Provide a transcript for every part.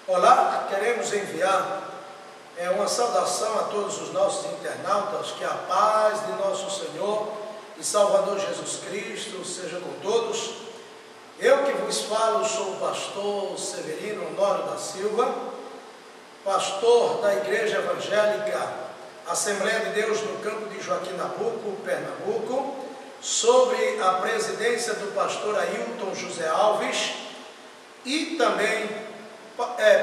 Olá, queremos enviar uma saudação a todos os nossos internautas, que a paz de nosso Senhor e Salvador Jesus Cristo seja com todos. Eu que vos falo sou o pastor Severino Honório da Silva, pastor da Igreja Evangélica Assembleia de Deus no campo de Joaquim Nabuco, Pernambuco, sobre a presidência do pastor Ailton José Alves e também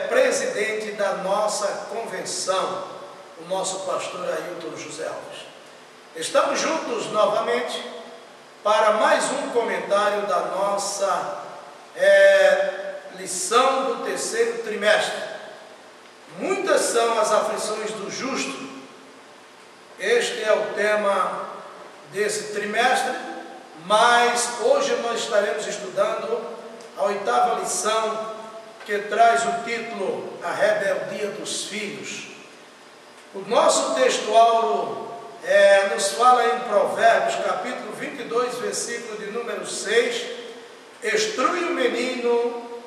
presidente da nossa convenção, o nosso pastor Ailton José Alves. Estamos juntos novamente para mais um comentário da nossa lição do terceiro trimestre. Muitas são as aflições do justo. Este é o tema desse trimestre, mas hoje nós estaremos estudando a oitava lição, que traz o título A Rebeldia dos Filhos. O nosso textual nos fala em Provérbios, capítulo 22, versículo de número 6, instrui o menino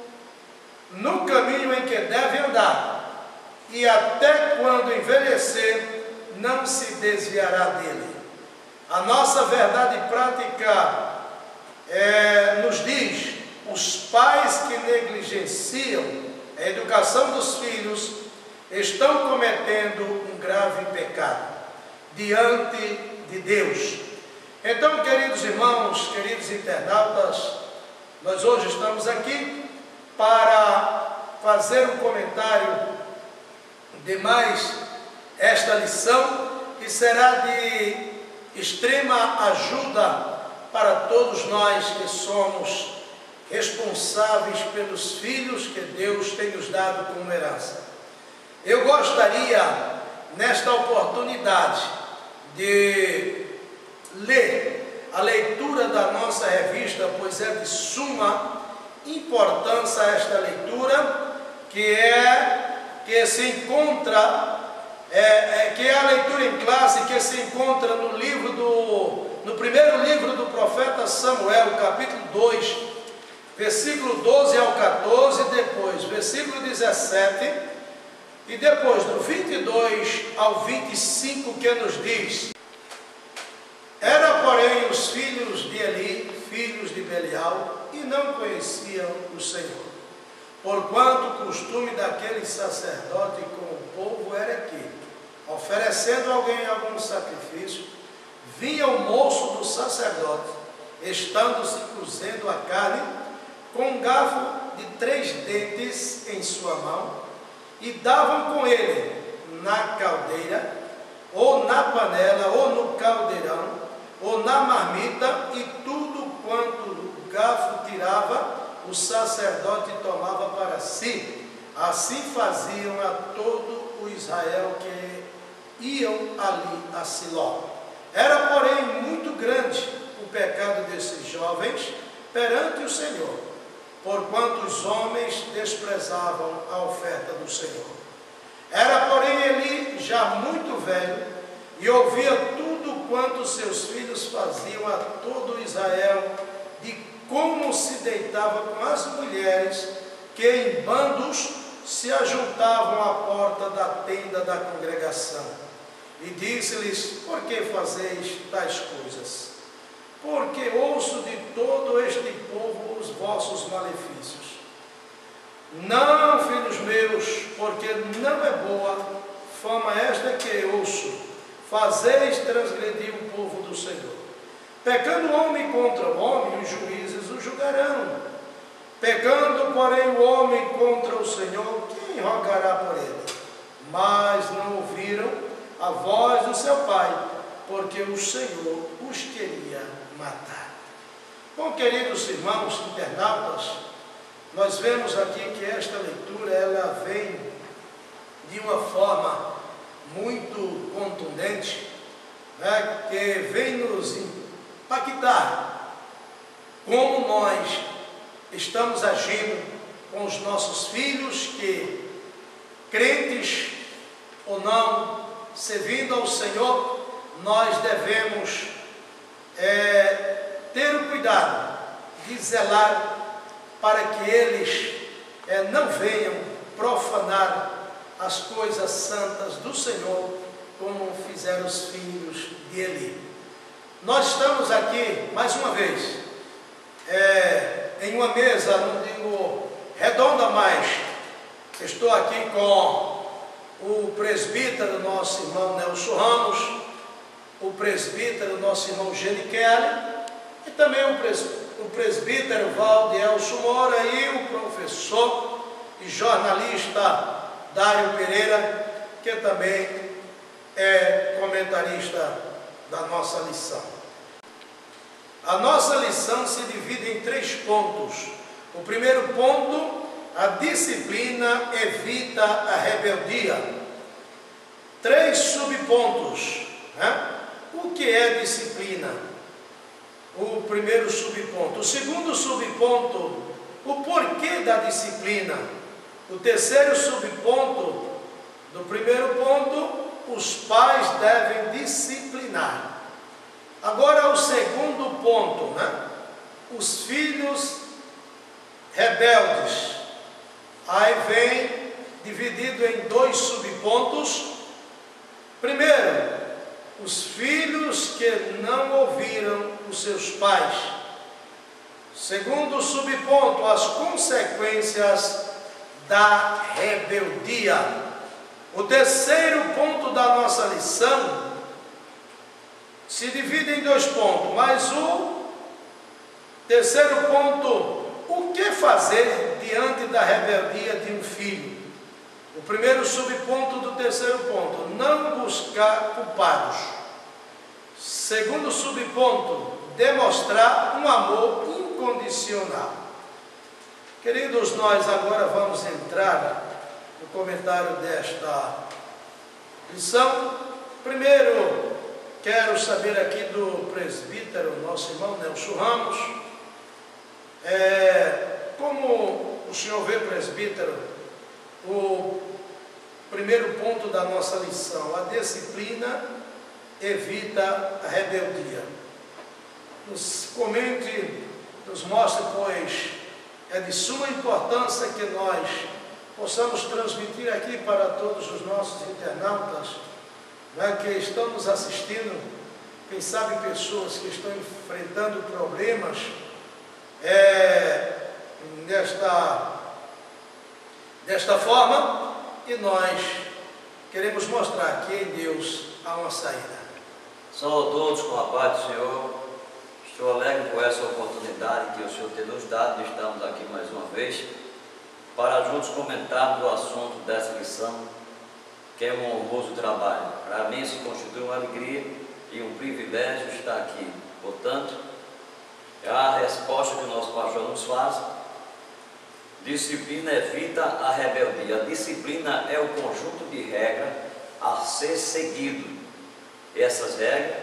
no caminho em que deve andar, e até quando envelhecer, não se desviará dele. A nossa verdade prática nos diz: os pais que negligenciam a educação dos filhos estão cometendo um grave pecado diante de Deus. Então, queridos irmãos, queridos internautas, nós hoje estamos aqui para fazer um comentário de mais esta lição, que será de extrema ajuda para todos nós que somos responsáveis pelos filhos que Deus tem nos dado como herança. Eu gostaria, nesta oportunidade, de ler a leitura da nossa revista, pois é de suma importância esta leitura, que se encontra, que é a leitura em classe, que se encontra no primeiro livro do profeta Samuel, capítulo 2, versículo 12 ao 14, depois versículo 17, e depois do 22 ao 25, que nos diz: Era, porém, os filhos de Eli, filhos de Belial, e não conheciam o Senhor, porquanto o costume daquele sacerdote com o povo era que, oferecendo alguém algum sacrifício, vinha o moço do sacerdote, estando-se cozendo a carne, com um garfo de 3 dentes em sua mão, e davam com ele na caldeira, ou na panela, ou no caldeirão, ou na marmita, e tudo quanto o garfo tirava, o sacerdote tomava para si. Assim faziam a todo o Israel que iam ali a Siló. Era, porém, muito grande o pecado desses jovens perante o Senhor, porquanto os homens desprezavam a oferta do Senhor. Era, porém, Eli já muito velho, e ouvia tudo quanto seus filhos faziam a todo Israel, de como se deitava com as mulheres que em bandos se ajuntavam à porta da tenda da congregação. E disse-lhes: Por que fazeis tais coisas? Porque ouço de todo este povo os vossos malefícios. Não, filhos meus, porque não é boa fama esta que ouço, fazeis transgredir o povo do Senhor. Pecando o homem contra o homem, os juízes o julgarão. Pecando, porém, o homem contra o Senhor, quem rogará por ele? Mas não ouviram a voz do seu pai, porque o Senhor os queria matar. Bom, queridos irmãos internautas, nós vemos aqui que esta leitura ela vem de uma forma muito contundente, que vem nos impactar como nós estamos agindo com os nossos filhos, que, crentes ou não, servindo ao Senhor, nós devemos ter o cuidado de zelar para que eles não venham profanar as coisas santas do Senhor, como fizeram os filhos de Eli. Nós estamos aqui, mais uma vez, em uma mesa, não digo redonda, mas estou aqui com o presbítero, nosso irmão Nelson Ramos, o presbítero, nosso irmão Gene Kelly, e também o presbítero Valdelso Moura e o professor e jornalista Dário Pereira, que também é comentarista da nossa lição. A nossa lição se divide em 3 pontos. O primeiro ponto: a disciplina evita a rebeldia. 3 subpontos, né? O que é disciplina? O primeiro subponto. O segundo subponto: o porquê da disciplina. O terceiro subponto do primeiro ponto: os pais devem disciplinar. Agora o segundo ponto, né? Os filhos rebeldes. Aí vem dividido em 2 subpontos. Primeiro, os filhos que não ouviram os seus pais. Segundo subponto, as consequências da rebeldia. O terceiro ponto da nossa lição se divide em 2 pontos, mas o terceiro ponto: o que fazer diante da rebeldia de um filho? O primeiro subponto do terceiro ponto: não buscar culpados. Segundo subponto: demonstrar um amor incondicional. Queridos, nós agora vamos entrar no comentário desta lição. Primeiro, quero saber aqui do presbítero, nosso irmão Nelson Ramos, como o senhor vê, presbítero, o primeiro ponto da nossa lição: a disciplina evita a rebeldia. Nos comente, nos mostre, pois é de suma importância que nós possamos transmitir aqui para todos os nossos internautas, né, que estão nos assistindo, quem sabe pessoas que estão enfrentando problemas desta forma, e nós queremos mostrar que em Deus há uma saída. Saúdo a todos com a paz do Senhor. Estou alegre por essa oportunidade que o Senhor tem nos dado de estarmos aqui mais uma vez para juntos comentarmos o assunto dessa lição, que é um honroso trabalho. Para mim se constitui uma alegria e um privilégio estar aqui. Portanto, a resposta que o nosso pastor nos faz: disciplina evita a rebeldia. A disciplina é o conjunto de regras a ser seguido. Essas regras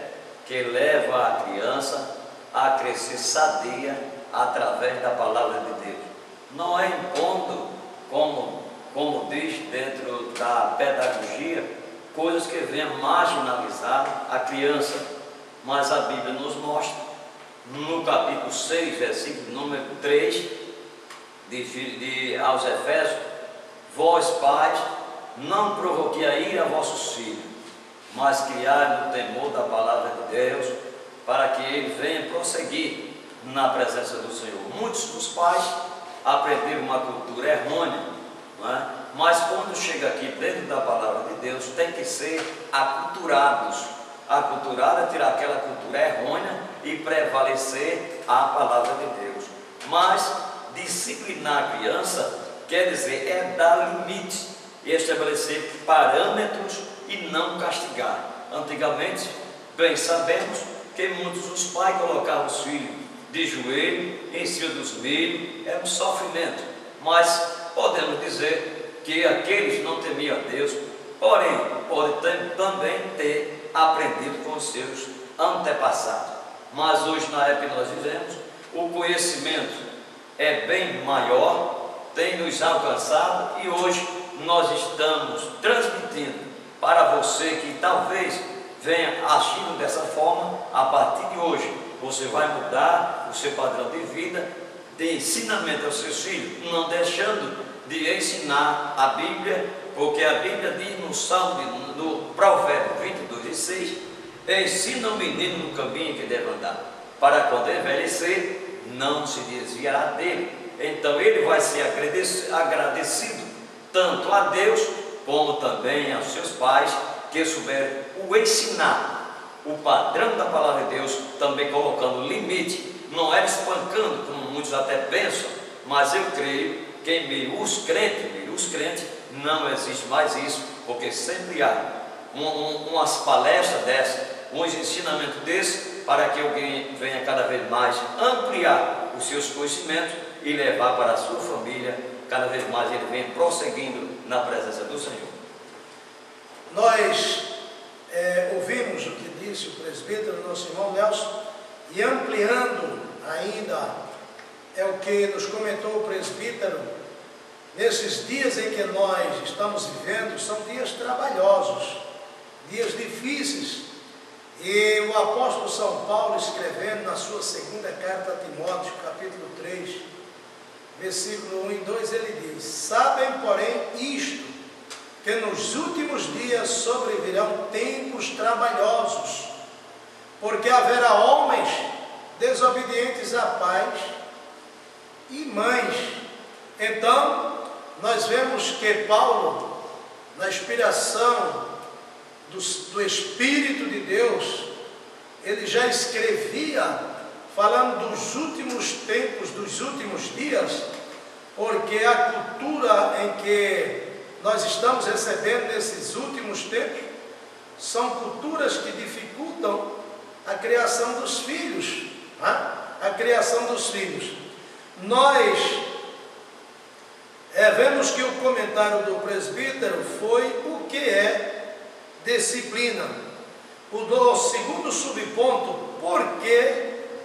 que levam a criança a crescer sadia através da palavra de Deus. Não é impondo, como diz dentro da pedagogia, coisas que venham marginalizar a criança, mas a Bíblia nos mostra, no capítulo 6, versículo número 3, aos Efésios: vós pais, não provoquei a ira a vossos filhos, mas criai no temor da palavra de Deus, para que ele venha prosseguir na presença do Senhor. Muitos dos pais aprenderam uma cultura errônea, não é? Mas quando chega aqui dentro da palavra de Deus, tem que ser aculturados. Aculturado é tirar aquela cultura errônea e prevalecer a palavra de Deus. Mas disciplinar a criança quer dizer é dar limites e estabelecer parâmetros e não castigar. Antigamente, bem sabemos que muitos dos pais colocavam os filhos de joelho em cima dos milhos, era um sofrimento. Mas podemos dizer que aqueles não temiam a Deus, porém, podem também ter aprendido com os seus antepassados. Mas hoje, na época que nós vivemos, o conhecimento é bem maior, tem nos alcançado, e hoje nós estamos transmitindo para você que talvez venha agindo dessa forma. A partir de hoje você vai mudar o seu padrão de vida, de ensinamento aos seus filhos, não deixando de ensinar a Bíblia, porque a Bíblia diz no Salmo, no Provérbio 22:6, ensina o menino no caminho que deve andar, para quando envelhecer, não se desviará dele. Então ele vai ser agradecido tanto a Deus, como também aos seus pais, que souberam o ensinar, o padrão da palavra de Deus, também colocando limite, não era espancando, como muitos até pensam, mas eu creio que em meio os crentes, não existe mais isso, porque sempre há umas palestras dessas, uns ensinamentos desses, para que alguém venha cada vez mais ampliar os seus conhecimentos e levar para a sua família, cada vez mais ele vem prosseguindo na presença do Senhor. Nós ouvimos o que disse o presbítero, nosso irmão Nelson, e ampliando ainda, é o que nos comentou o presbítero, nesses dias em que nós estamos vivendo, são dias trabalhosos, dias difíceis, e o apóstolo São Paulo, escrevendo na sua segunda carta a Timóteo, capítulo 3, versículo 1 e 2, ele diz: sabem, porém, isto, que nos últimos dias sobrevirão tempos trabalhosos, porque haverá homens desobedientes a pais e mães. Então, nós vemos que Paulo, na inspiração do Espírito de Deus, ele já escrevia falando dos últimos tempos, dos últimos dias, porque a cultura em que nós estamos recebendo nesses últimos tempos são culturas que dificultam a criação dos filhos, a criação dos filhos. Nós vemos que o comentário do presbítero foi o que é disciplina. O segundo subponto,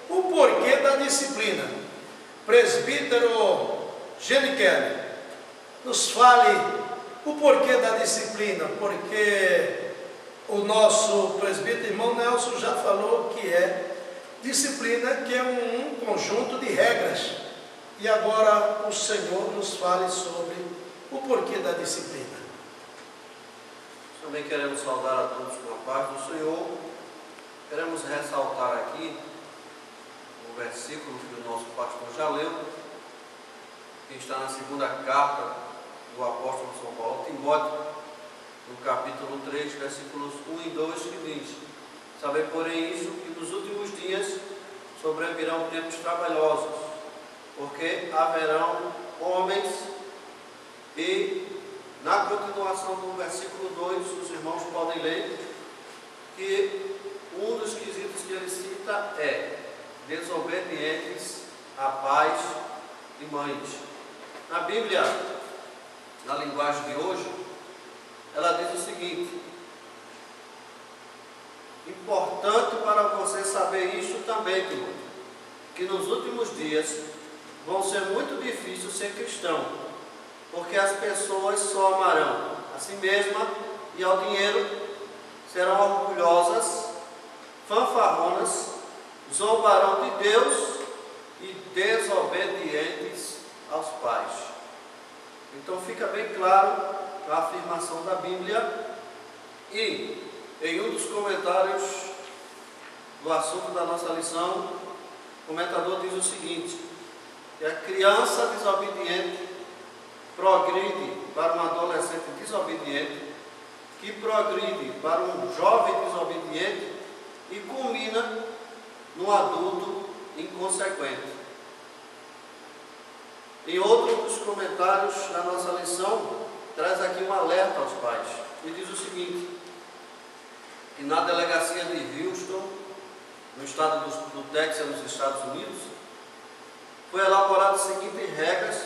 o porquê da disciplina. Presbítero Genikelli, nos fale o porquê da disciplina, porque o nosso presbítero irmão Nelson já falou que é disciplina, que é um conjunto de regras. E agora o Senhor nos fale sobre o porquê da disciplina. Também queremos saudar a todos com a paz do Senhor. Queremos ressaltar aqui o versículo que o nosso pastor já leu, que está na segunda carta do apóstolo São Paulo a Timóteo, no capítulo 3, versículos 1 e 2, que diz: sabei, porém, isso, que nos últimos dias sobrevirão tempos trabalhosos, porque haverão homens, e na continuação do versículo 2, os irmãos podem ler que um dos quesitos que ele cita é desobedientes a pais e mães. Na Bíblia, na linguagem de hoje, ela diz o seguinte: importante para você saber isso também, Timóteo, que nos últimos dias vão ser muito difíceis ser cristão, porque as pessoas só amarão a si mesma e ao dinheiro, serão orgulhosas, fanfarronas, zombarão de Deus e desobedientes aos pais. Então fica bem claro a afirmação da Bíblia. E em um dos comentários do assunto da nossa lição, o comentador diz o seguinte: que a criança desobediente progride para um adolescente desobediente, que progride para um jovem desobediente e culmina no adulto inconsequente. Em outro dos comentários da nossa lição, traz aqui um alerta aos pais e diz o seguinte: que na delegacia de Houston, no estado do Texas, nos Estados Unidos, foi elaborado as seguintes regras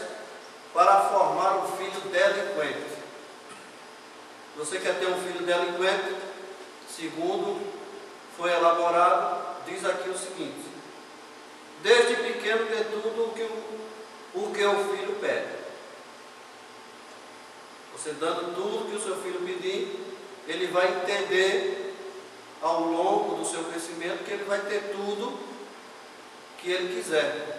para formar um filho delinquente. Você quer ter um filho delinquente? Segundo foi elaborado, diz aqui o seguinte: desde pequeno dê tudo o que o filho pede. Você dando tudo que o seu filho pedir, ele vai entender ao longo do seu crescimento que ele vai ter tudo que ele quiser.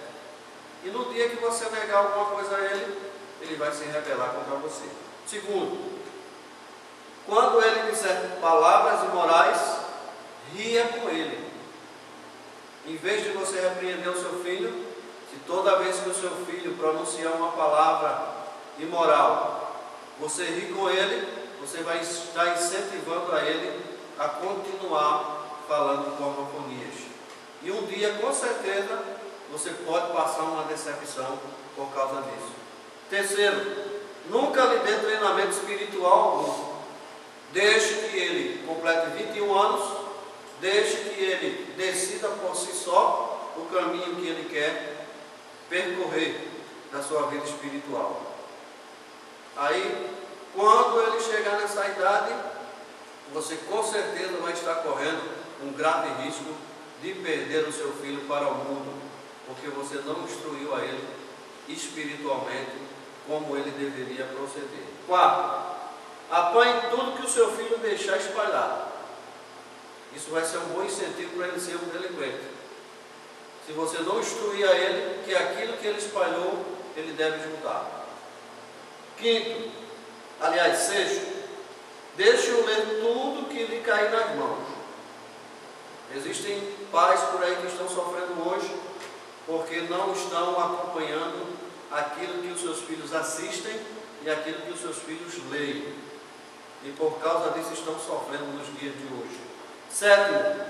E no dia que você negar alguma coisa a ele, ele vai se rebelar contra você. Segundo, quando ele disser palavras imorais, ria com ele. Em vez de você repreender o seu filho, se toda vez que o seu filho pronunciar uma palavra imoral, você ri com ele, você vai estar incentivando a ele a continuar falando cosmofonias. E um dia, com certeza, você pode passar uma decepção por causa disso. Terceiro, nunca lhe dê treinamento espiritual algum. Deixe que ele complete 21 anos, deixe que ele decida por si só o caminho que ele quer percorrer da sua vida espiritual. Aí, quando ele chegar nessa idade, você com certeza vai estar correndo um grave risco de perder o seu filho para o mundo, porque você não instruiu a ele espiritualmente como ele deveria proceder. Quarto, apanhe tudo que o seu filho deixar espalhado. Isso vai ser um bom incentivo para ele ser um delinquente. Se você não instruir a ele que aquilo que ele espalhou, ele deve juntar. Quinto, sexto, deixe-o ler tudo que lhe cair nas mãos. Existem pais por aí que estão sofrendo hoje porque não estão acompanhando aquilo que os seus filhos assistem e aquilo que os seus filhos leem. E por causa disso estão sofrendo nos dias de hoje. Sétimo,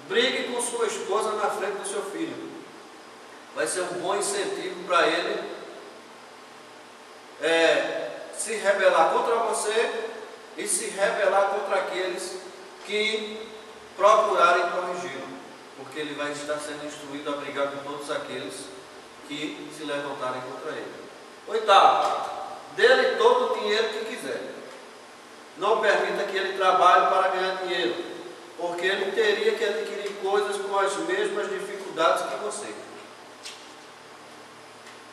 brigue com sua esposa na frente do seu filho. Vai ser um bom incentivo para ele se rebelar contra você e se rebelar contra aqueles que procurarem corrigi-lo, porque ele vai estar sendo instruído a brigar com todos aqueles que se levantarem contra ele. Oitavo, dê-lhe todo o dinheiro que quiser. Não permita que ele trabalhe para ganhar dinheiro, porque ele teria que adquirir coisas com as mesmas dificuldades que você.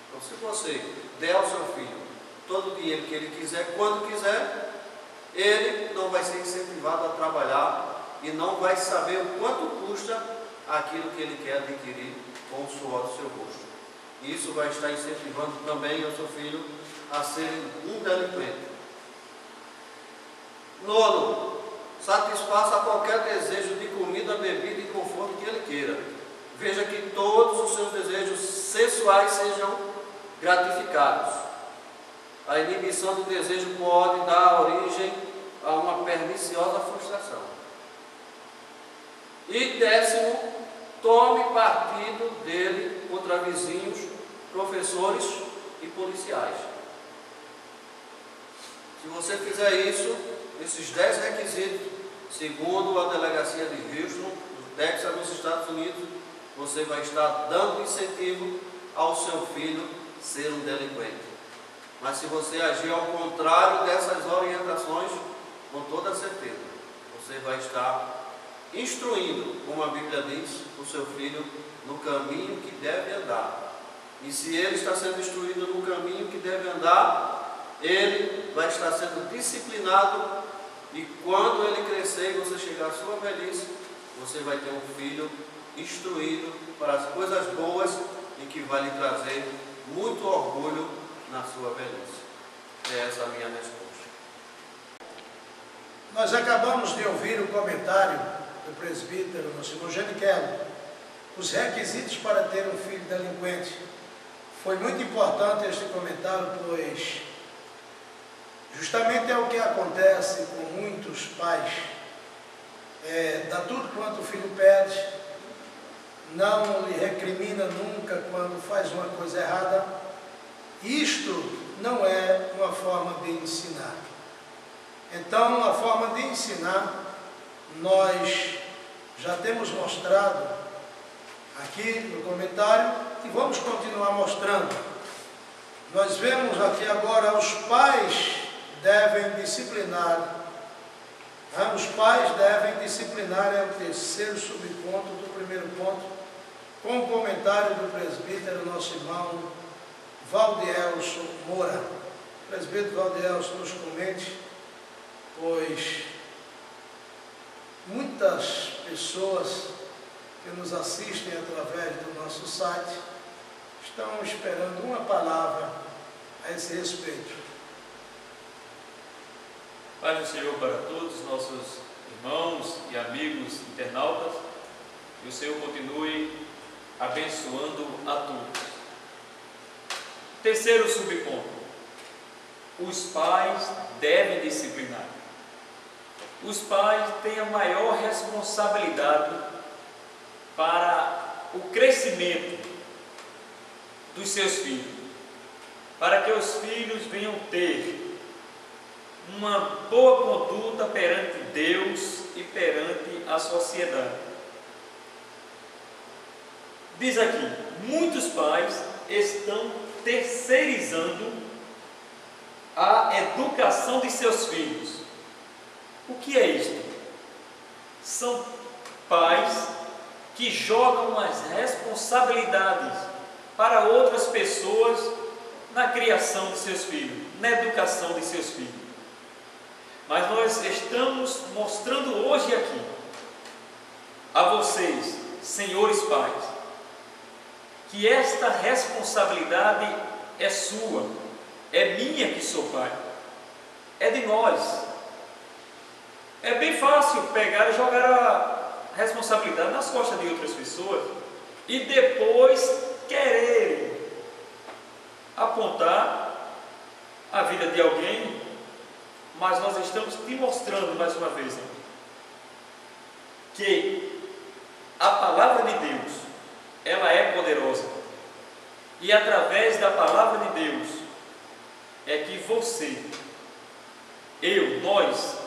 Então, se você der ao seu filho todo o dinheiro que ele quiser, quando quiser, ele não vai ser incentivado a trabalhar e não vai saber o quanto custa aquilo que ele quer adquirir com o suor do seu rosto. E isso vai estar incentivando também o seu filho a ser um delinquente. Nono, satisfaça qualquer desejo de comida, bebida e conforto que ele queira. Veja que todos os seus desejos sexuais sejam gratificados. A inibição do desejo pode dar origem a uma perniciosa frustração. E décimo, tome partido dele contra vizinhos, professores e policiais. Se você fizer isso, esses 10 requisitos, segundo a delegacia de Houston, no Texas, nos Estados Unidos, você vai estar dando incentivo ao seu filho ser um delinquente. Mas se você agir ao contrário dessas orientações, com toda certeza, você vai estar instruindo, como a Bíblia diz, o seu filho no caminho que deve andar. E se ele está sendo instruído no caminho que deve andar, ele vai estar sendo disciplinado, e quando ele crescer e você chegar à sua velhice, você vai ter um filho instruído para as coisas boas e que vai lhe trazer muito orgulho na sua velhice. É essa a minha resposta. Nós acabamos de ouvir o comentário do presbítero, nosso irmão Janichello, os requisitos para ter um filho delinquente. Foi muito importante este comentário, pois justamente é o que acontece com muitos pais. Dá tudo quanto o filho pede, não lhe recrimina nunca quando faz uma coisa errada. Isto não é uma forma de ensinar. Então, a forma de ensinar, nós já temos mostrado aqui no comentário e vamos continuar mostrando. Nós vemos aqui agora, os pais devem disciplinar. Os pais devem disciplinar, é o terceiro subponto do primeiro ponto, com o comentário do presbítero, nosso irmão Valdielson Moura. Presbítero Valdielson, nos comente, pois muitas pessoas que nos assistem através do nosso site estão esperando uma palavra a esse respeito. Paz do Senhor para todos os nossos irmãos e amigos internautas, e o Senhor continue abençoando a todos. Terceiro subponto: os pais devem disciplinar. Os pais têm a maior responsabilidade para o crescimento dos seus filhos, para que os filhos venham ter uma boa conduta perante Deus e perante a sociedade. Diz aqui: muitos pais estão terceirizando a educação de seus filhos. O que é isto? São pais que jogam as responsabilidades para outras pessoas na criação de seus filhos, na educação de seus filhos. Mas nós estamos mostrando hoje aqui a vocês, senhores pais, que esta responsabilidade é sua, é minha que sou pai, é de nós. É bem fácil pegar e jogar a responsabilidade nas costas de outras pessoas e depois querer apontar a vida de alguém, mas nós estamos te mostrando mais uma vez que a palavra de Deus, ela é poderosa, e através da palavra de Deus é que você, eu, nós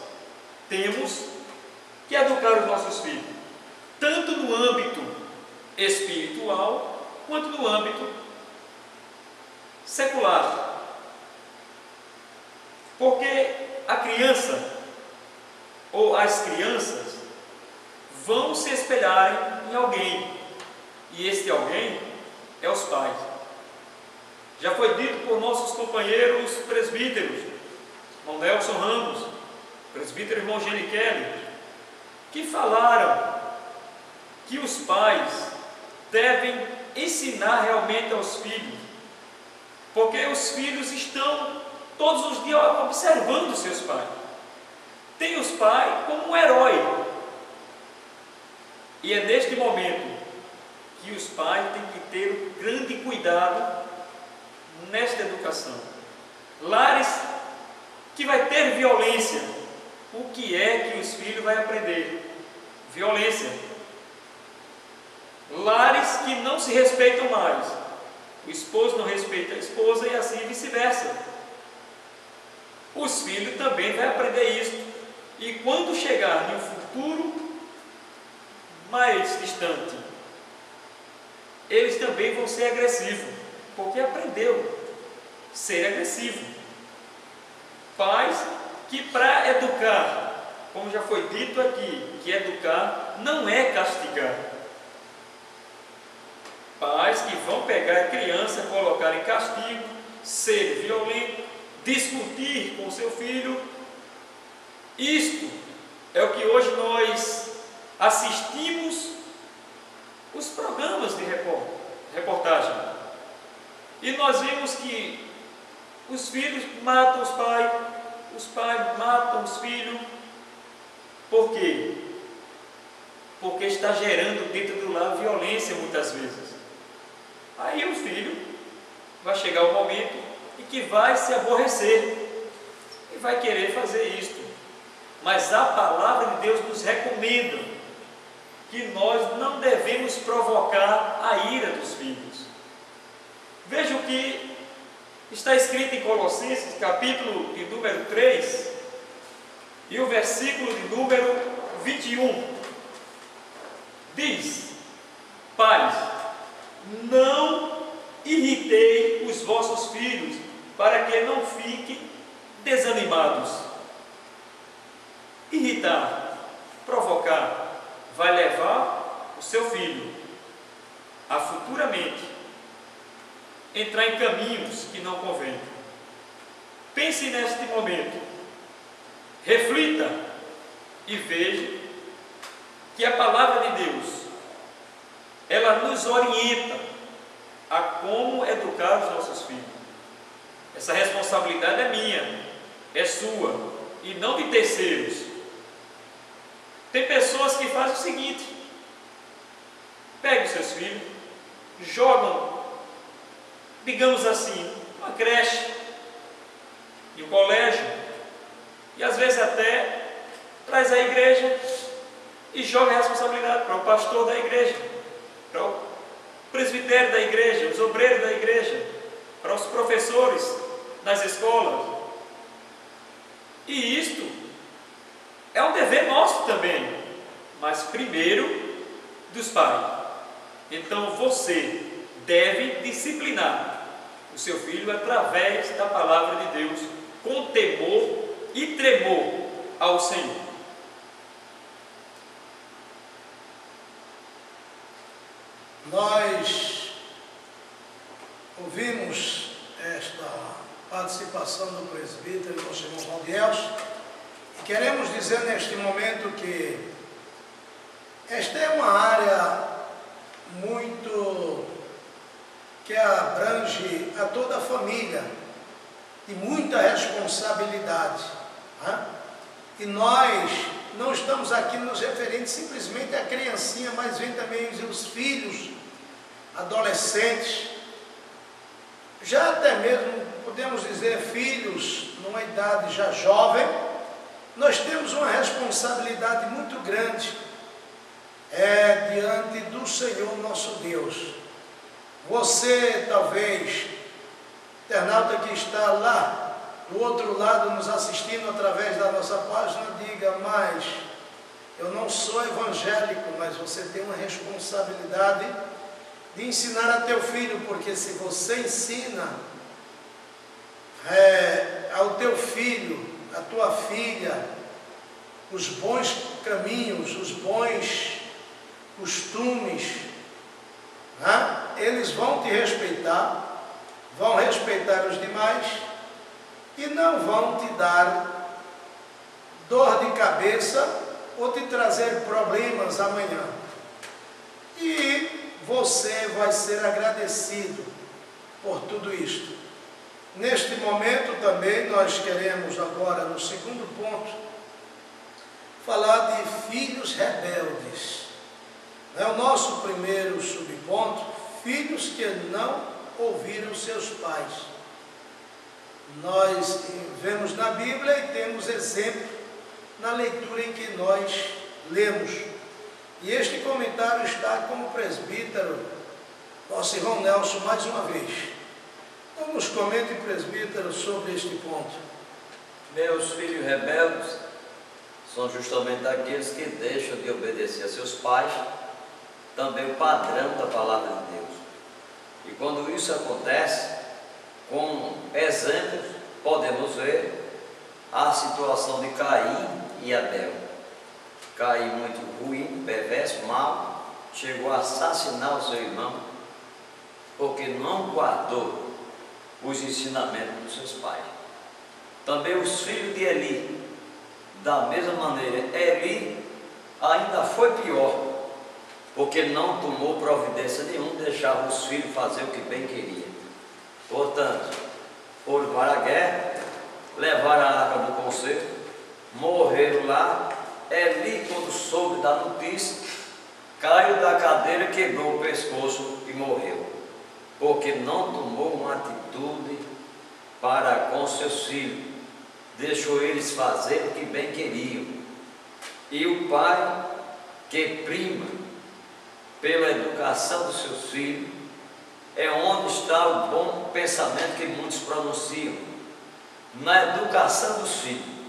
temos que educar os nossos filhos, tanto no âmbito espiritual quanto no âmbito secular. Porque a criança ou as crianças vão se espelhar em alguém, e este alguém é os pais. Já foi dito por nossos companheiros presbíteros, irmão Nelson Ramos, presbítero irmão Genikelli, que falaram que os pais devem ensinar realmente aos filhos, porque os filhos estão todos os dias observando seus pais. Tem os pais como um herói, e é neste momento que os pais têm que ter grande cuidado nesta educação. Lares que vai ter violência, o que é que os filhos vão aprender? Violência. Lares que não se respeitam mais, o esposo não respeita a esposa e assim vice-versa. Os filhos também vão aprender isso, e quando chegar em um futuro mais distante, eles também vão ser agressivos, porque aprendeu a ser agressivo. Pais que, para educar, como já foi dito aqui, que educar não é castigar. Pais que vão pegar a criança, colocar em castigo, ser violento, discutir com seu filho. Isto é o que hoje nós assistimos os programas de reportagem, e nós vimos que os filhos matam os pais matam os filhos. Por quê? Porque está gerando dentro do lar violência muitas vezes. Aí o filho vai chegar o momento em que vai se aborrecer e vai querer fazer isto. Mas a palavra de Deus nos recomenda que nós não devemos provocar a ira dos filhos. Veja o que está escrito em Colossenses, capítulo de número 3, e o versículo de número 21. Diz: pais, não irritei os vossos filhos, para que não fiquem desanimados. Irritar, provocar, vai levar o seu filho a futuramente entrar em caminhos que não convêm. Pense neste momento, reflita e veja que a palavra de Deus, ela nos orienta a como educar os nossos filhos. Essa responsabilidade é minha, é sua, e não de terceiros. Tem pessoas que fazem o seguinte: pegam os seus filhos, jogam, digamos assim, uma creche, em um colégio, e às vezes até traz a igreja e joga a responsabilidade para o pastor da igreja, para o presbitério da igreja, os obreiros da igreja, para os professores nas escolas. E isto é um dever nosso também, mas primeiro dos pais. Então você deve disciplinar o seu filho através da palavra de Deus, com temor e tremor ao Senhor. Nós ouvimos esta participação do presbítero, do irmão Valdielso, e queremos dizer neste momento que esta é uma área muito que abrange a toda a família e muita responsabilidade, né? E nós não estamos aqui nos referindo simplesmente à criancinha, mas vem também os filhos, adolescentes, já até mesmo podemos dizer filhos numa idade já jovem. Nós temos uma responsabilidade muito grande diante do Senhor nosso Deus. Você talvez, internauta que está lá do outro lado nos assistindo através da nossa página, diga: mas eu não sou evangélico, mas você tem uma responsabilidade de ensinar a teu filho, porque se você ensina ao teu filho, à tua filha, os bons caminhos, os bons costumes, né? Eles vão te respeitar, vão respeitar os demais e não vão te dar dor de cabeça ou te trazer problemas amanhã. E você vai ser agradecido por tudo isto. Neste momento também nós queremos agora, no segundo ponto, falar de filhos rebeldes. É o nosso primeiro subponto: filhos que não ouviram seus pais. Nós vemos na Bíblia e temos exemplo na leitura em que nós lemos. E este comentário está com o presbítero, nosso irmão Nelson, mais uma vez. Então nos comente, presbítero, sobre este ponto. Meus filhos rebeldes são justamente aqueles que deixam de obedecer a seus pais, também o padrão da palavra de Deus. E quando isso acontece, com exemplos, podemos ver a situação de Caim e Abel. Caim, muito ruim, perverso, mau, chegou a assassinar o seu irmão, porque não guardou os ensinamentos dos seus pais. Também os filhos de Eli, da mesma maneira, Eli ainda foi pior, porque não tomou providência nenhuma, deixava os filhos fazer o que bem queria. Portanto, foram para a guerra, levaram a arca do concerto, morreram lá. Eli, quando soube da notícia, caiu da cadeira, quebrou o pescoço e morreu, porque não tomou uma atitude para com seus filhos, deixou eles fazer o que bem queriam. E o pai, que prima pela educação dos seus filhos, é onde está o bom pensamento que muitos pronunciam. Na educação dos filhos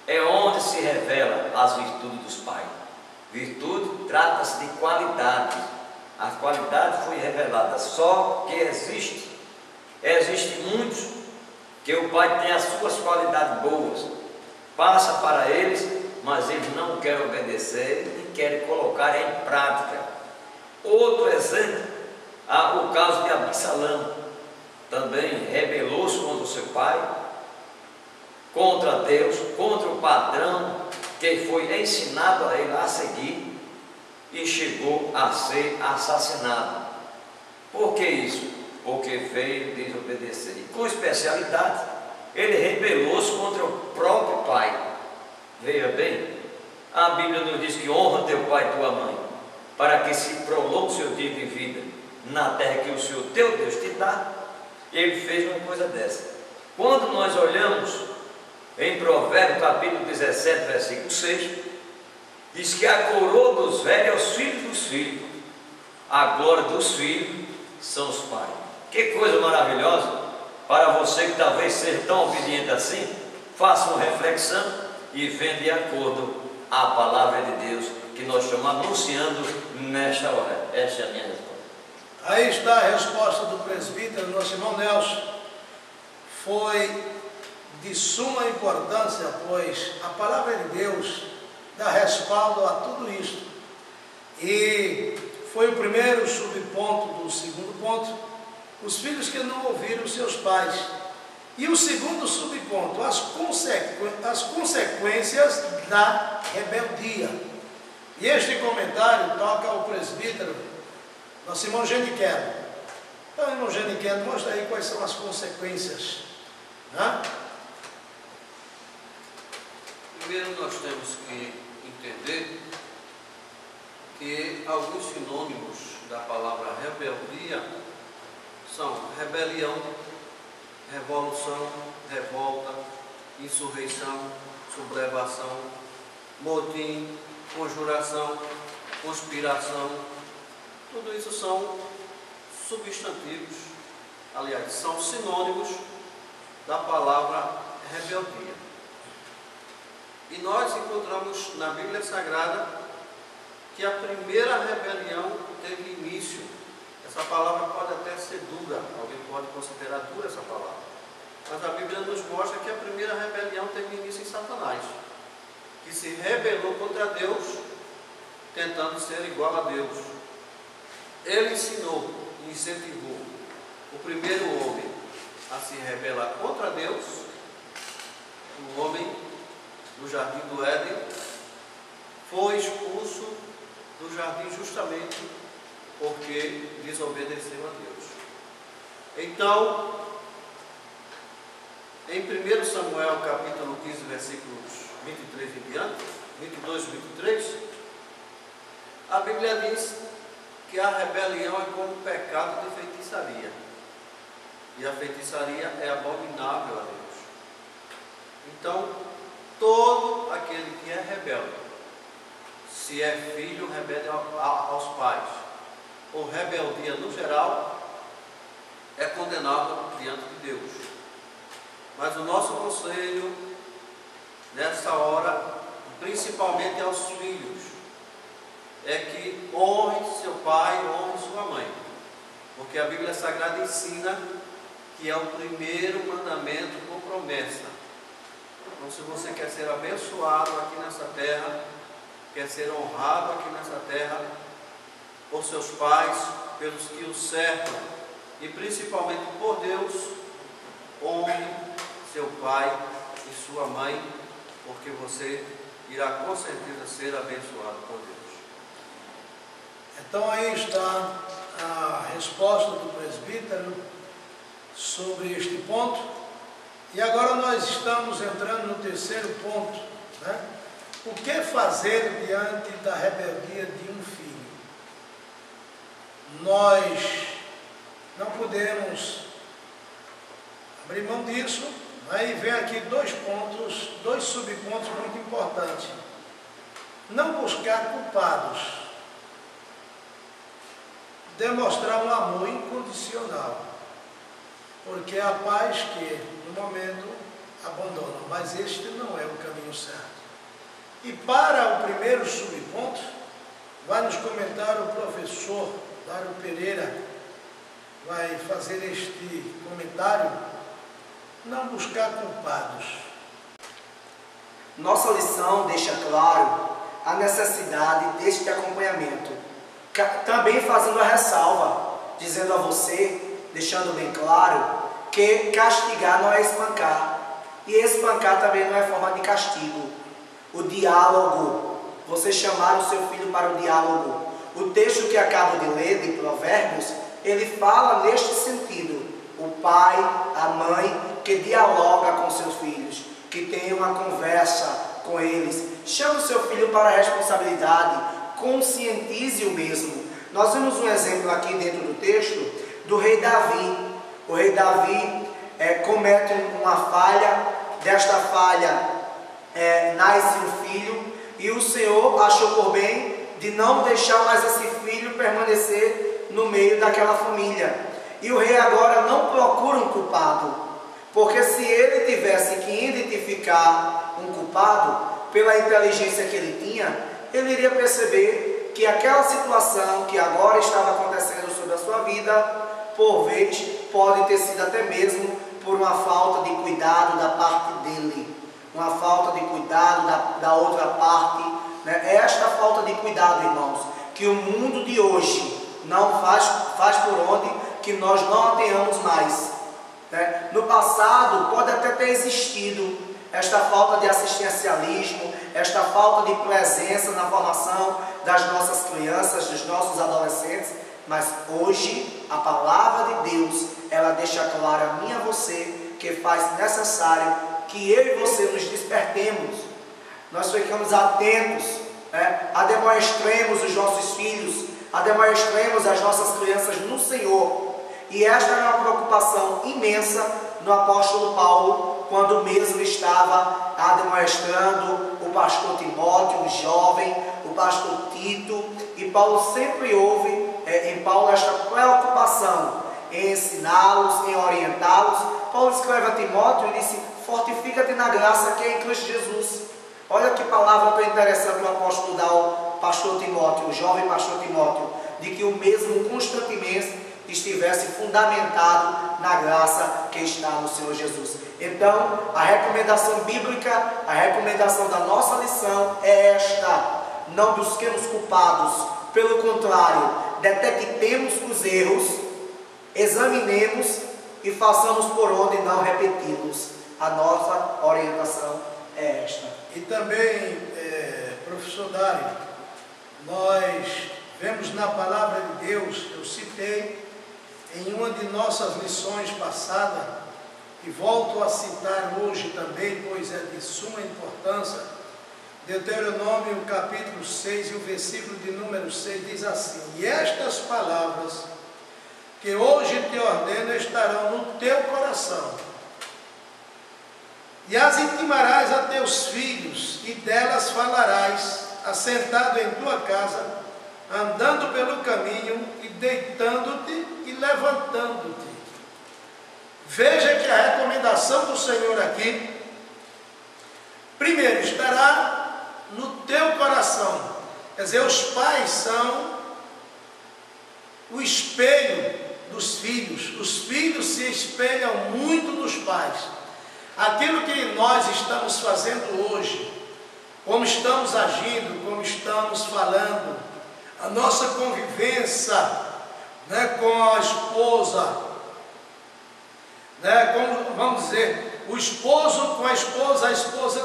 é onde se revela as virtudes dos pais. Virtude trata-se de qualidade. A qualidade foi revelada, só que existem muitos que o pai tem as suas qualidades boas, passa para eles, mas eles não querem obedecer e querem colocar em prática. Outro exemplo, o caso de Absalão, também rebelou-se contra o seu pai, contra Deus, contra o padrão que foi ensinado a ele a seguir, e chegou a ser assassinado. Por que isso? porque veio desobedecer. E com especialidade, ele rebelou-se contra o próprio pai. Veja bem, a Bíblia nos diz que honra teu pai e tua mãe, para que se prolongue o seu dia de vida na terra que o Senhor teu Deus te dá. Ele fez uma coisa dessa. Quando nós olhamos em Provérbios capítulo 17, versículo 6, diz que a coroa dos velhos é os filhos dos filhos, a glória dos filhos são os pais. Que coisa maravilhosa! Para você que talvez seja tão obediente assim, faça uma reflexão e venha de acordo à palavra de Deus que nós estamos anunciando nesta hora. Esta é a minha resposta. Aí está a resposta do presbítero, nosso irmão Nelson. Foi de suma importância, pois a palavra de Deus dá respaldo a tudo isto. E foi o primeiro subponto do segundo ponto, os filhos que não ouviram seus pais. E o segundo subponto, as consequências da rebeldia. E este comentário toca ao presbítero, nosso irmão Geniquero. Então, irmão Geniquero, mostra aí quais são as consequências. Primeiro nós temos que entender que alguns sinônimos da palavra rebeldia são rebelião, revolução, revolta, insurreição, sublevação, motim, conjuração, conspiração. Tudo isso são substantivos, aliás, são sinônimos da palavra rebeldia. E nós encontramos na Bíblia Sagrada que a primeira rebelião teve início. Essa palavra pode até ser dura, alguém pode considerar dura essa palavra, mas a Bíblia nos mostra que a primeira rebelião teve início em Satanás, que se rebelou contra Deus, tentando ser igual a Deus. Ele ensinou e incentivou o primeiro homem a se rebelar contra Deus, o homem do jardim do Éden foi expulso do jardim justamente porque desobedeceu a Deus. Então, em 1 Samuel capítulo 15, versículos 23 em diante, 22 e 23, a Bíblia diz que a rebelião é como pecado de feitiçaria. E a feitiçaria é abominável a Deus. Então, todo aquele que é rebelde, se é filho, rebelde aos pais, ou rebeldia no geral, é condenado diante de Deus. Mas o nosso conselho, nessa hora, principalmente aos filhos, é que honre seu pai, honre sua mãe. Porque a Bíblia Sagrada ensina que é o primeiro mandamento com promessa. Então, se você quer ser abençoado aqui nessa terra, quer ser honrado aqui nessa terra, por seus pais, pelos que o cercam, e principalmente por Deus, honre seu pai e sua mãe, porque você irá com certeza ser abençoado por Deus. Então aí está a resposta do presbítero sobre este ponto. E agora nós estamos entrando no terceiro ponto, né? O que fazer diante da rebeldia de um filho? Nós não podemos abrir mão disso, né? E vem aqui dois subpontos muito importantes. Não buscar culpados, demonstrar um amor incondicional, porque há pais que no momento abandonam, mas este não é o caminho certo. E para o primeiro subponto, vai nos comentar o professor Dário Pereira, vai fazer este comentário, não buscar culpados. Nossa lição deixa claro a necessidade deste acompanhamento, também fazendo a ressalva, dizendo a você, deixando bem claro, que castigar não é espancar, e espancar também não é forma de castigo. O diálogo, você chamar o seu filho para o diálogo. O texto que acabo de ler, de Provérbios, ele fala neste sentido. O pai, a mãe, que dialoga com seus filhos, que tem uma conversa com eles. Chama o seu filho para a responsabilidade, conscientize-o mesmo. Nós vemos um exemplo aqui dentro do texto do rei Davi. O rei Davi comete uma falha, desta falha nasce um filho, e o Senhor achou por bem de não deixar mais esse filho permanecer no meio daquela família. E o rei agora não procura um culpado, porque se ele tivesse que identificar um culpado, pela inteligência que ele tinha, ele iria perceber que aquela situação que agora estava acontecendo sobre a sua vida, por vez, pode ter sido até mesmo por uma falta de cuidado da parte dele, uma falta de cuidado da outra parte, né? Esta falta de cuidado, irmãos, que o mundo de hoje não faz por onde que nós não a tenhamos mais, né? No passado pode até ter existido esta falta de assistencialismo, esta falta de presença na formação das nossas crianças, dos nossos adolescentes, mas hoje a palavra de Deus, ela deixa claro a mim e a você que faz necessário que eu e você nos despertemos, nós ficamos atentos, né? Admoestremos os nossos filhos, admoestremos as nossas crianças no Senhor. E esta é uma preocupação imensa no apóstolo Paulo, quando mesmo estava admoestrando o pastor Timóteo, o jovem, o pastor Tito, e Paulo sempre houve em Paulo esta preocupação em ensiná-los, em orientá-los. Paulo escreve a Timóteo e disse: fortifica-te na graça que é em Cristo Jesus. Olha que palavra tão interessante o apóstolo dá ao pastor Timóteo, o jovem pastor Timóteo, de que o mesmo constantemente estivesse fundamentado na graça que está no Senhor Jesus. Então, a recomendação bíblica, a recomendação da nossa lição é esta: não busquemos culpados, pelo contrário, detectemos os erros, examinemos e façamos por onde não repeti-los. A nossa orientação é esta. E também, professor Dário, nós vemos na palavra de Deus, eu citei em uma de nossas lições passadas, e volto a citar hoje também, pois é de suma importância, Deuteronômio capítulo 6 e o versículo de número 6 diz assim: e estas palavras que hoje te ordeno estarão no teu coração, e as intimarás a teus filhos, e delas falarás, assentado em tua casa, andando pelo caminho, e deitando-te e levantando-te. Veja que a recomendação do Senhor aqui, primeiro, estará no teu coração. Quer dizer, os pais são o espelho dos filhos. Os filhos se espelham muito nos pais. Aquilo que nós estamos fazendo hoje, como estamos agindo, como estamos falando, a nossa convivência, né, com a esposa, né, como, vamos dizer, o esposo com a esposa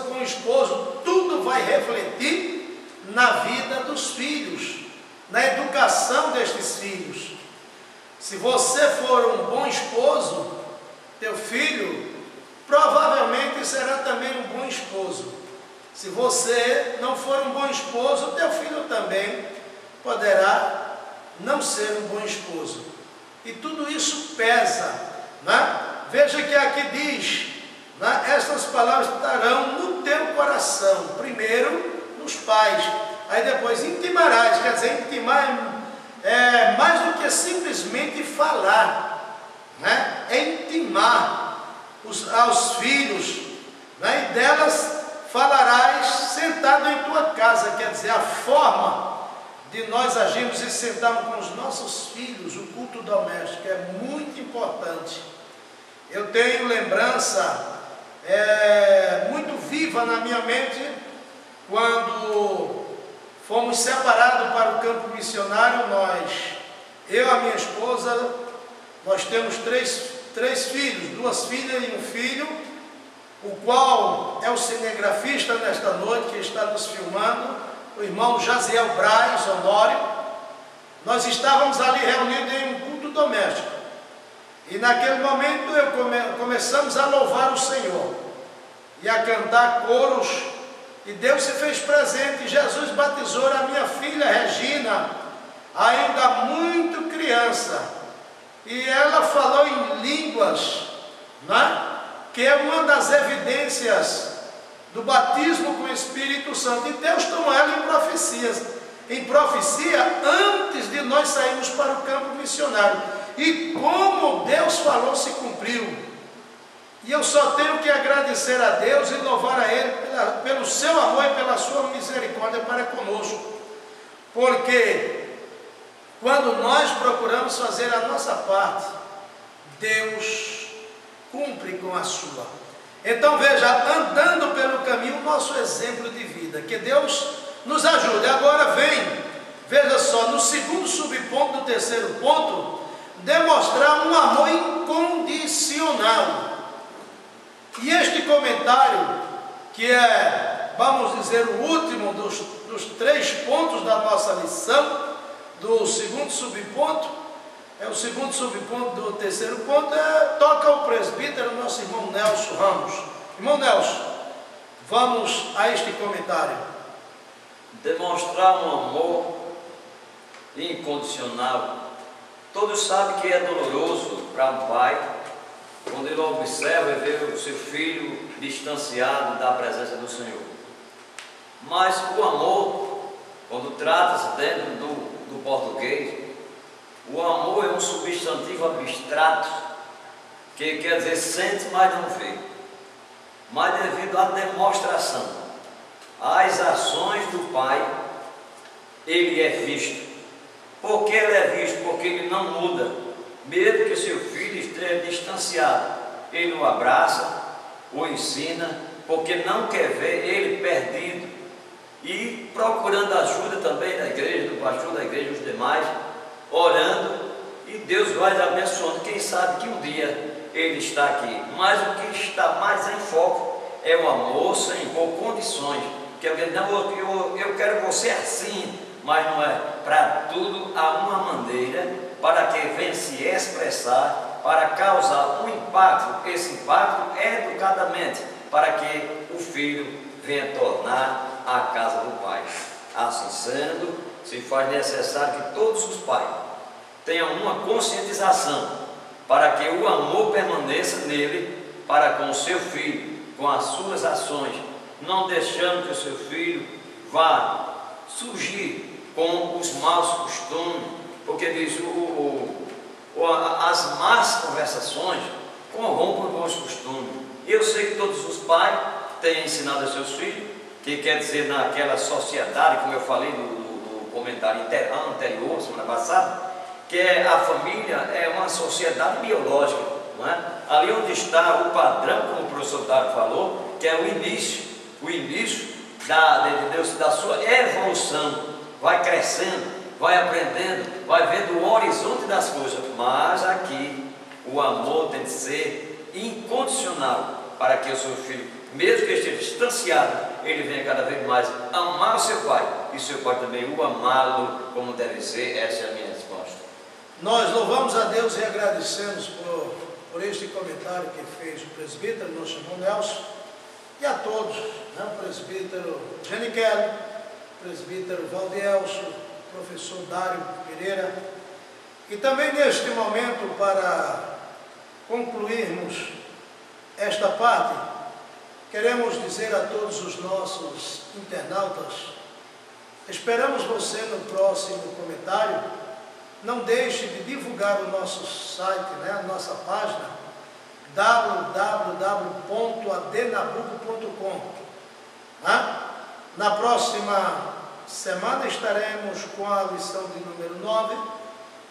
com o esposo, tudo vai refletir na vida dos filhos, na educação destes filhos. Se você for um bom esposo, teu filho provavelmente será também um bom esposo. Se você não for um bom esposo, teu filho também poderá não ser um bom esposo. E tudo isso pesa, né? Veja que aqui diz, né, estas palavras estarão no teu coração. Primeiro nos pais, aí depois intimarás. Quer dizer, intimar é mais do que simplesmente falar, né? É intimar aos filhos, né? E delas falarás sentado em tua casa. Quer dizer, a forma de nós agirmos e sentarmos com os nossos filhos, o culto doméstico é muito importante. Eu tenho lembrança muito viva na minha mente, quando fomos separados para o campo missionário, eu e a minha esposa, nós temos três filhos, 2 filhas e um filho, o qual é o cinegrafista nesta noite, que está nos filmando, o irmão Jaziel Braz Honório. Nós estávamos ali reunidos em um culto doméstico. E naquele momento começamos a louvar o Senhor e a cantar coros, e Deus se fez presente. Jesus batizou a minha filha Regina, ainda muito criança, e ela falou em línguas, né? Que é uma das evidências do batismo com o Espírito Santo. E Deus tomou ela em profecia antes de nós sairmos para o campo missionário. E como Deus falou, se cumpriu. E eu só tenho que agradecer a Deus e louvar a Ele pelo seu amor e pela sua misericórdia para conosco. Porque quando nós procuramos fazer a nossa parte, Deus cumpre com a sua. Então veja, andando pelo caminho, o nosso exemplo de vida. Que Deus nos ajude. Agora veja só, no segundo subponto do terceiro ponto, demonstrar um amor incondicional. E este comentário, que é, vamos dizer, o último dos 3 pontos da nossa lição, do segundo subponto, é o segundo subponto do terceiro ponto, toca o presbítero, nosso irmão Nelson Ramos. Irmão Nelson, vamos a este comentário. Demonstrar um amor incondicional. Todos sabem que é doloroso para um pai quando ele observa e vê o seu filho distanciado da presença do Senhor. Mas o amor, quando trata-se dentro do português, o amor é um substantivo abstrato, que quer dizer sente, mas não vê. Mas devido à demonstração, às ações do pai, ele é visto. Por que ele é visto? Porque ele não muda. Mesmo que seu filho esteja distanciado, ele o abraça, o ensina, porque não quer ver ele perdido. E procurando ajuda também da igreja, do pastor da igreja e os demais, orando, e Deus vai abençoando. Quem sabe que um dia ele está aqui. Mas o que está mais em foco é o amor sem impor condições. Que alguém não, eu quero você assim, mas não é. Para tudo há uma maneira para que venha se expressar, para causar um impacto. Esse impacto é educadamente, para que o filho venha tornar a casa do pai. Assim sendo, se faz necessário que todos os pais tenham uma conscientização para que o amor permaneça nele para com o seu filho, com as suas ações, não deixando que o seu filho vá surgir com os maus costumes, porque diz as más conversações corrompem os bons costumes. Eu sei que todos os pais têm ensinado a seus filhos, que quer dizer naquela sociedade, como eu falei no comentário anterior, semana passada, que a família é uma sociedade biológica, não é? Ali onde está o padrão, como o professor Dário falou, que é o início de Deus, da sua evolução, vai crescendo, vai aprendendo, vai vendo o horizonte das coisas, mas aqui o amor tem de ser incondicional, para que o seu filho, mesmo que esteja distanciado, ele venha cada vez mais amar o seu pai, e o seu pai também o amá-lo como deve ser. Essa é a minha resposta. Nós louvamos a Deus e agradecemos por este comentário que fez o presbítero, nosso irmão Nelson, e a todos, né? O presbítero Janiquel, o presbítero Valdelso, o professor Dário Pereira. E também neste momento, para concluirmos esta parte, queremos dizer a todos os nossos internautas, esperamos você no próximo comentário. Não deixe de divulgar o nosso site, né, a nossa página, www.adenabuco.com. Né? Na próxima semana estaremos com a lição de número 9,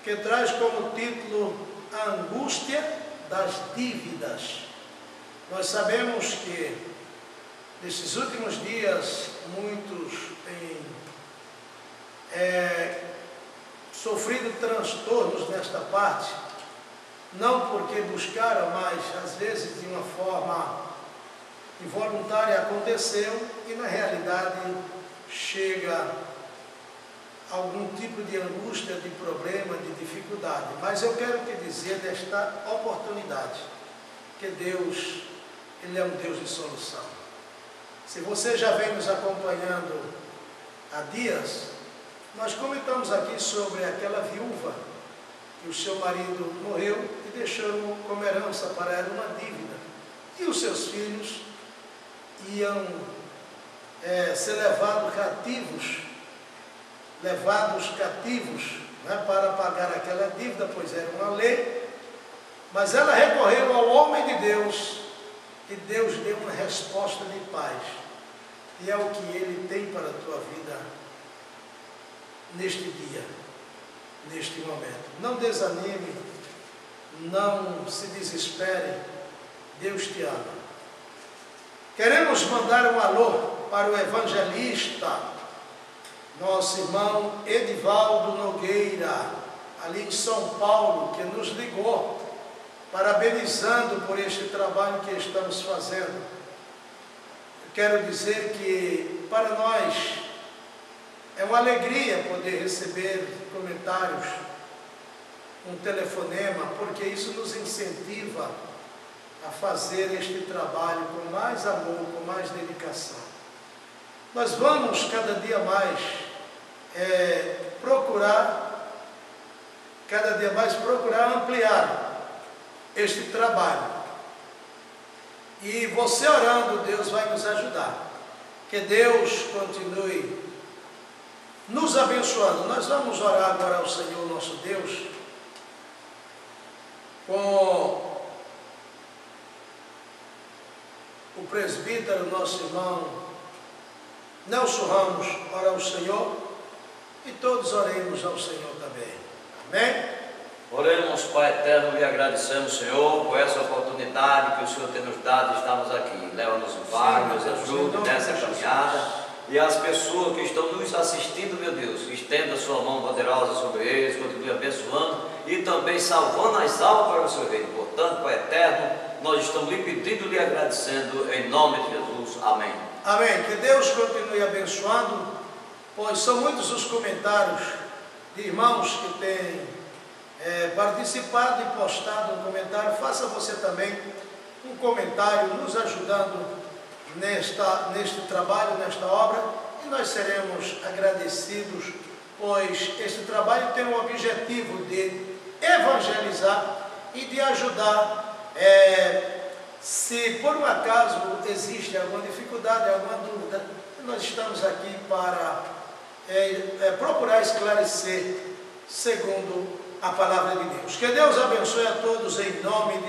que traz como título A Angústia das Dívidas. Nós sabemos que nesses últimos dias muitos têm sofrido transtornos nesta parte, não porque buscaram, mas às vezes de uma forma involuntária aconteceu, e na realidade chega algum tipo de angústia, de problema, de dificuldade. Mas eu quero te dizer desta oportunidade, que Deus, Ele é um Deus de solução. Se você já vem nos acompanhando há dias, nós comentamos aqui sobre aquela viúva que o seu marido morreu e deixou como herança para ela uma dívida. E os seus filhos iam ser levados cativos, né, para pagar aquela dívida, pois era uma lei. Mas ela recorreu ao homem de Deus e Deus deu uma resposta de paz. E é o que Ele tem para a tua vida neste dia, neste momento. Não desanime, não se desespere, Deus te ama. Queremos mandar um alô para o evangelista, nosso irmão Edivaldo Nogueira, ali em São Paulo, que nos ligou, parabenizando por este trabalho que estamos fazendo. Eu quero dizer que para nós é uma alegria poder receber comentários, um telefonema, porque isso nos incentiva a fazer este trabalho com mais amor, com mais dedicação. Nós vamos cada dia mais procurar ampliar este trabalho. E você orando, Deus vai nos ajudar. Que Deus continue nos abençoando. Nós vamos orar agora ao Senhor nosso Deus com o presbítero, nosso irmão Nelson Ramos. Ora ao Senhor e todos oremos ao Senhor também. Amém? Oremos, Pai eterno, e agradecemos, Senhor, por essa oportunidade que o Senhor tem nos dado de estarmos aqui. Leva-nos em paz, nos ajude nessa caminhada. E as pessoas que estão nos assistindo, meu Deus, estenda a sua mão poderosa sobre eles, continue abençoando e também salvando as almas para o seu reino. Portanto, Pai eterno, nós estamos lhe pedindo e lhe agradecendo em nome de Jesus. Amém. Amém. Que Deus continue abençoando, pois são muitos os comentários de irmãos que têm participado e postado um comentário. Faça você também um comentário nos ajudando neste trabalho, nesta obra, e nós seremos agradecidos, pois este trabalho tem o objetivo de evangelizar e de ajudar. Se por um acaso existe alguma dificuldade, alguma dúvida, nós estamos aqui para procurar esclarecer segundo a palavra de Deus. Que Deus abençoe a todos em nome de